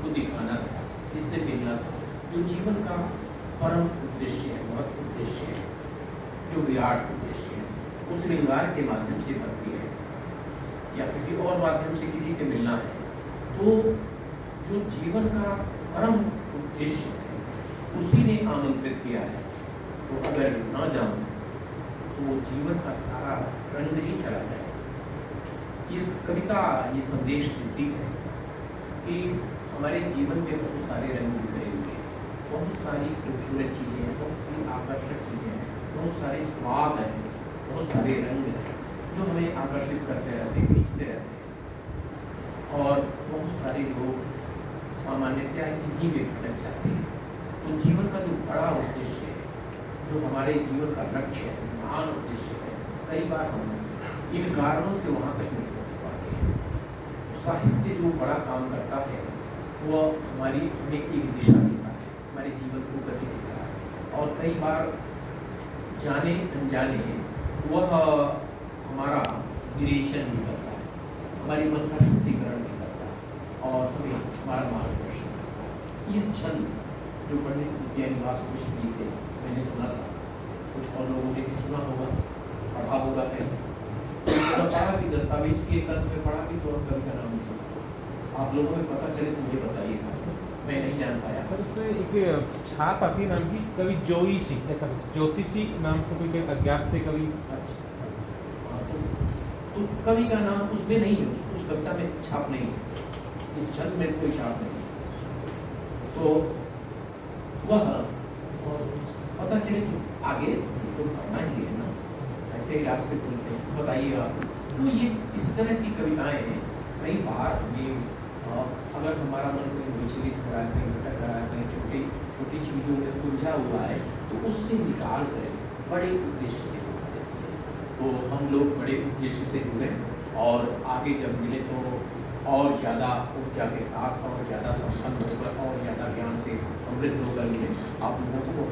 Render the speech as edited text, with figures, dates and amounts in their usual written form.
इसको दिखाना था, इससे मिलना था। जो जीवन का परम उद्देश्य है, महत्व उद्देश्य है, जो विराट उद्देश्य है, उस श्रृंगार के माध्यम से भक्ति है या किसी और माध्यम से किसी से मिलना है, तो जो जीवन का परम उद्देश्य है उसी ने आमंत्रित किया है। तो अगर ना जाऊं तो वो जीवन का सारा रंग ही चला जाए। ये कविता ये संदेश देती है कि हमारे जीवन में बहुत सारे रंग बिखरे हुए हैं, बहुत सारी खूबसूरत चीज़ें हैं, बहुत सी आकर्षक चीज़ें हैं, बहुत सारे स्वाद हैं, बहुत सारे रंग हैं जो हमें आकर्षित करते रहते हैं, खींचते रहते हैं। और बहुत सारे लोग सामान्यतया इन्हीं में भटक जाते हैं। तो जीवन का जो बड़ा उद्देश्य है, जो हमारे जीवन का लक्ष्य है, महान उद्देश्य है, कई बार हम इन कारणों से वहाँ तक नहीं पहुँच पाते हैं। साहित्य जो बड़ा काम करता है वह हमें एक दिशा देता है, हमारे जीवन को गति देता है, और कई बार जाने अनजाने वह हमारा विरेचन भी करता है, हमारे मन का शुद्धिकरण भी करता है और हमें हमारा मार्गदर्शन करता है। ये छंद जो पंडित विद्यानिवास मिश्र जी से मैंने सुना था, कुछ और लोगों ने भी सुना होगा, पढ़ा होगा कहीं, तो पढ़ा कि दस्तावेज के कंध में पढ़ा कि तो कवि का नाम नहीं। आप लोगों को पता चले तो मुझे बताइएगा, मैं नहीं जान पाया। सर उसमें एक छाप आती है नाम की, कवि जोईसी, ऐसा कुछ ज्योतिषी नाम से कोई अज्ञात से कवि। अच्छा, तो कवि का नाम उसमें नहीं है, उस कविता में छाप नहीं है, इस छंद में कोई छाप नहीं है। तो वह पता चले तो आगे तो पढ़ना ही है ना, ऐसे ही रास्ते खुलते हैं, बताइएगा। तो ये इस तरह की कविताएं हैं। कई बार हमें अगर हमारा मन कोई विचलित हो रहा है, कहीं भटक रहा है, कहीं छोटी चीज़ों में उलझा हुआ है, तो उससे निकाल कर बड़े उद्देश्य से जुड़ा देती है। तो हम लोग बड़े उद्देश्य से जुड़े और आगे जब मिले तो और ज़्यादा ऊर्जा के साथ और ज़्यादा संपन्न होकर और ज़्यादा ज्ञान से समृद्ध होकर मिले। आप लोगों को